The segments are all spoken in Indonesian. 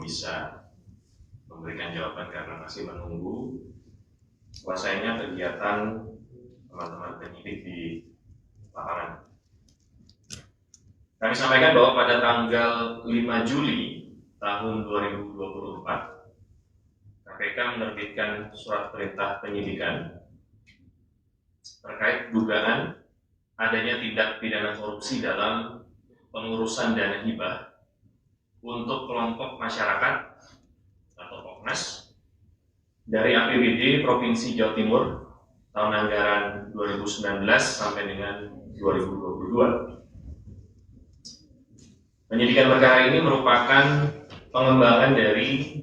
bisa memberikan jawaban karena masih menunggu selesainya kegiatan teman-teman penyidik di lapangan. Kami sampaikan bahwa pada tanggal 5 Juli tahun 2024, KPK menerbitkan surat perintah penyidikan terkait dugaan adanya tindak pidana korupsi dalam pengurusan dana hibah untuk kelompok masyarakat atau POKMAS dari APBD Provinsi Jawa Timur tahun anggaran 2019 sampai dengan 2022. Penyidikan perkara ini merupakan pengembangan dari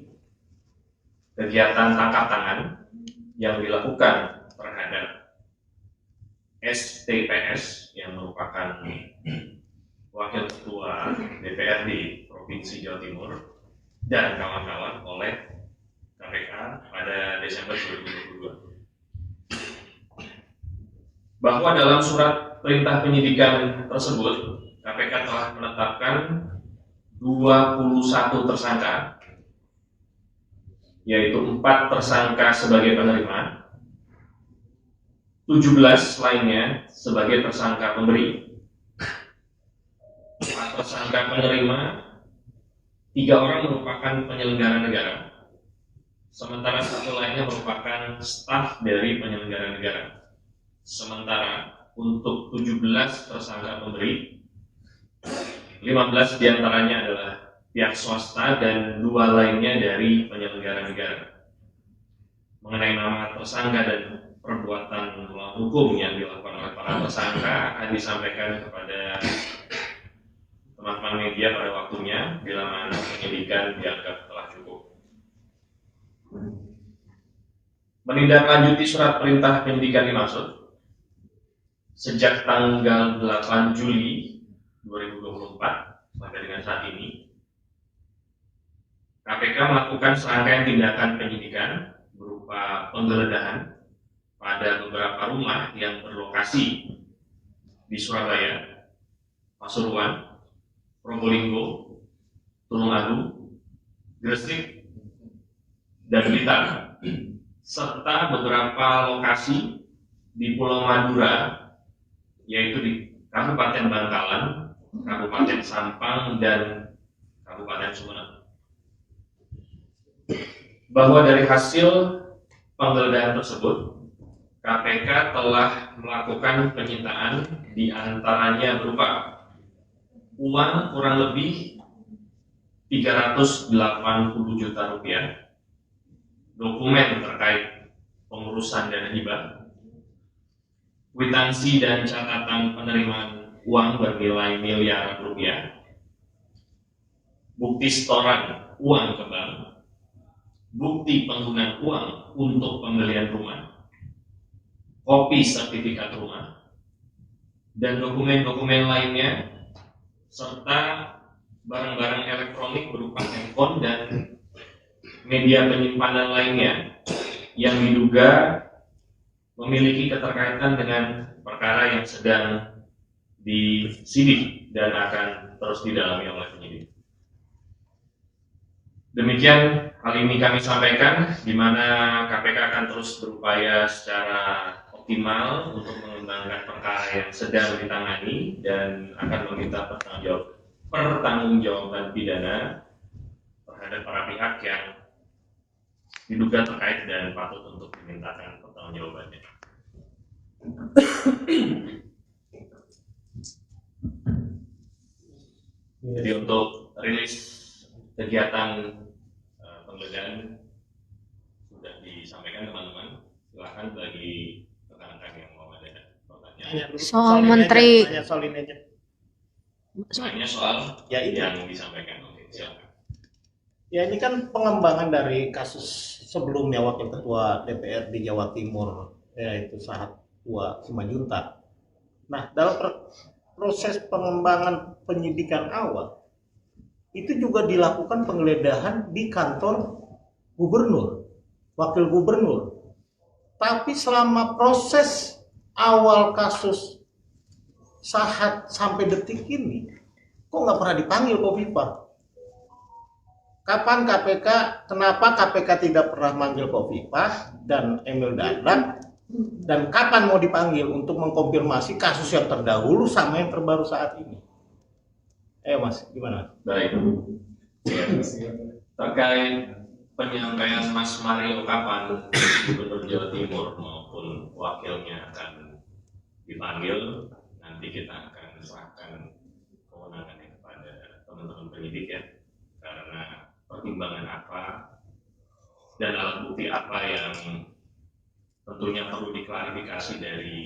kegiatan tangkap tangan yang dilakukan terhadap STPS yang merupakan Wakil Ketua DPRD Provinsi Jawa Timur dan kawan-kawan oleh KPK pada Desember 2022. Bahwa dalam surat perintah penyidikan tersebut, KPK telah menetapkan 21 tersangka, yaitu 4 tersangka sebagai penerima, 17 lainnya sebagai tersangka pemberi, 4 tersangka penerima, 3 orang merupakan penyelenggara negara, sementara 1 lainnya merupakan staf dari penyelenggara negara. Sementara untuk 17 tersangka pemberi, 15 diantaranya adalah pihak swasta dan 2 lainnya dari penyelenggara negara. Mengenai nama tersangka dan perbuatan melawan hukum yang dilakukan oleh para tersangka akan disampaikan kepada teman-teman media pada waktunya bila mana penyidikan dianggap telah cukup. Menindaklanjuti surat perintah penyidikan dimaksud, sejak tanggal 8 Juli 2024 sampai dengan saat ini, KPK melakukan serangkaian tindakan penyidikan berupa penggeledahan pada beberapa rumah yang berlokasi di Surabaya, Pasuruan, Probolinggo, Tulungagung, Gresik, dan Blitar, serta beberapa lokasi di Pulau Madura, yaitu di Kabupaten Bangkalan, Kabupaten Sampang, dan Kabupaten Sumeneb. Bahwa dari hasil penggeledahan tersebut, KPK telah melakukan penyitaan di antaranya berupa uang kurang lebih 380 juta rupiah, dokumen terkait pengurusan dana hibah, kwitansi dan catatan penerimaan uang bernilai miliaran rupiah, bukti setoran uang ke bank, bukti penggunaan uang untuk pembelian rumah, kopi sertifikat rumah, dan dokumen-dokumen lainnya, serta barang-barang elektronik berupa handphone dan media penyimpanan lainnya yang diduga memiliki keterkaitan dengan perkara yang sedang disidik dan akan terus didalami oleh penyidik. Demikian hal ini kami sampaikan, di mana KPK akan terus berupaya secara optimal untuk mengembangkan perkara yang sedang ditangani dan akan meminta pertanggungjawaban pidana terhadap para pihak yang diduga terkait dan patut untuk dimintakan pertanggungjawabannya. Jadi untuk rilis kegiatan penggeledahan sudah disampaikan teman-teman. Silakan bagi rekan-rekan yang mau ada pertanyaan. Soal Menteri. Soalnya soal ya ini yang disampaikan. Oke, silakan. Ya, ini kan pengembangan dari kasus sebelumnya Wakil Ketua DPR di Jawa Timur, yaitu Sahat Tua Simanjuntak. Nah, dalam proses pengembangan penyidikan awal, itu juga dilakukan penggeledahan di kantor gubernur, wakil gubernur. Tapi selama proses awal kasus Sahat sampai detik ini, kok nggak pernah dipanggil Kofifa? kapan KPK, kenapa KPK tidak pernah manggil Khofifah dan Emil Dardak, dan kapan mau dipanggil untuk mengkonfirmasi kasus yang terdahulu sama yang terbaru saat ini? Mas, gimana? Baik. Ya. Terkait penyampaian Mas Mario kapan Gubernur Jawa Timur maupun wakilnya akan dipanggil, nanti kita akan serahkan kewenangannya kepada teman-teman penyidik ya, karena pertimbangan apa dan alat bukti apa yang tentunya perlu diklarifikasi dari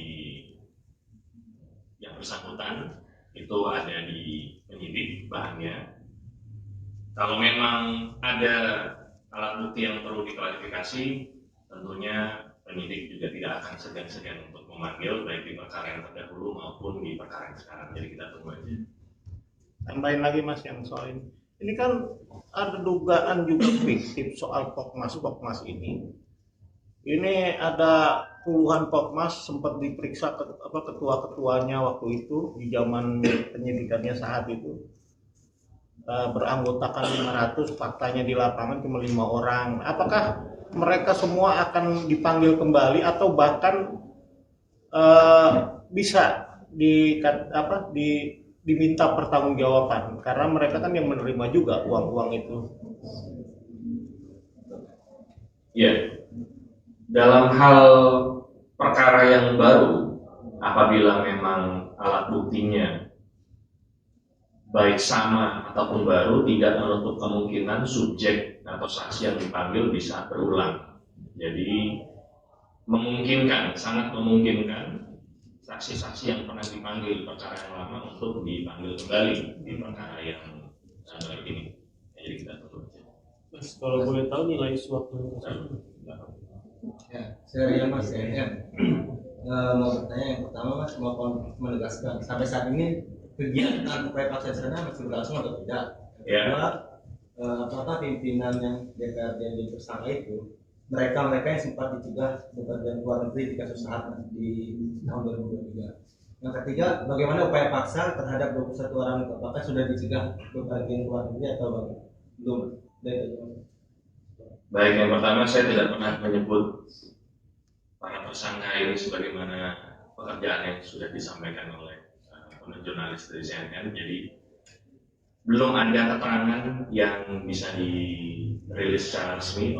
yang bersangkutan itu ada di penyidik bahannya. Kalau memang ada alat bukti yang perlu diklarifikasi, tentunya penyidik juga tidak akan segan-segan untuk memanggil baik di perkara yang terdahulu maupun di perkara yang sekarang. Jadi kita tunggu aja. Tambahin lagi Mas yang soal ini. Ini kan ada dugaan juga fiktif soal Pokmas ini. Ini ada puluhan Pokmas sempat diperiksa ketua-ketuanya waktu itu di zaman penyidikannya saat itu. Beranggotakan 500, faktanya di lapangan cuma 5 orang. Apakah mereka semua akan dipanggil kembali atau bahkan bisa diminta pertanggungjawaban karena mereka kan yang menerima juga uang-uang itu? Ya, dalam hal perkara yang baru, apabila memang alat buktinya baik sama ataupun baru, tidak menutup kemungkinan subjek atau saksi yang dipanggil bisa berulang. Jadi memungkinkan, sangat memungkinkan saksi-saksi yang pernah dipanggil di perkara yang lama untuk dipanggil kembali di perkara yang baru ini. Jadi kita tunggu aja. Mas, kalau boleh tahu nilai suap Ya, saya Mas ya. Mau bertanya yang pertama Mas, mau menegaskan sampai saat ini kegiatan upaya paksa sana masih berlangsung atau tidak? Ya. Apakah pimpinan yang DPRD yang tersangka itu mereka yang sempat dicegah bepergian luar negeri di kasus saat di tahun 2023? Yang ketiga, bagaimana upaya paksa terhadap 21 orang itu? Apakah sudah dicegah bepergian luar negeri atau belum? Baik, yang pertama saya tidak pernah menyebut para tersangka ini sebagaimana pekerjaan yang sudah disampaikan oleh jurnalis dari CNN. Jadi belum ada keterangan yang bisa dirilis secara resmi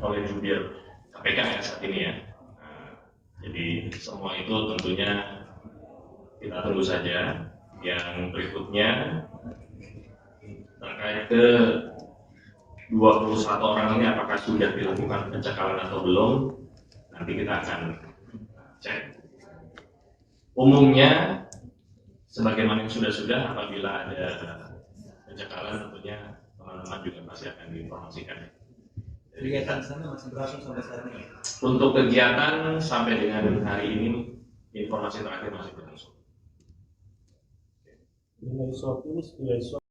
oleh jubir KPK ya saat ini ya. Jadi semua itu tentunya kita tunggu saja. Yang berikutnya terkait ke 21 orang ini apakah sudah dilakukan pencekalan atau belum, nanti kita akan cek. Umumnya sebagaimana yang sudah apabila ada pencekalan tentunya teman-teman juga pasti akan diinformasikan. Kegiatan sana masih berlangsung sampai saat ini? Untuk kegiatan sampai dengan hari ini informasi terakhir masih berlangsung. nilai suap ini nilai suap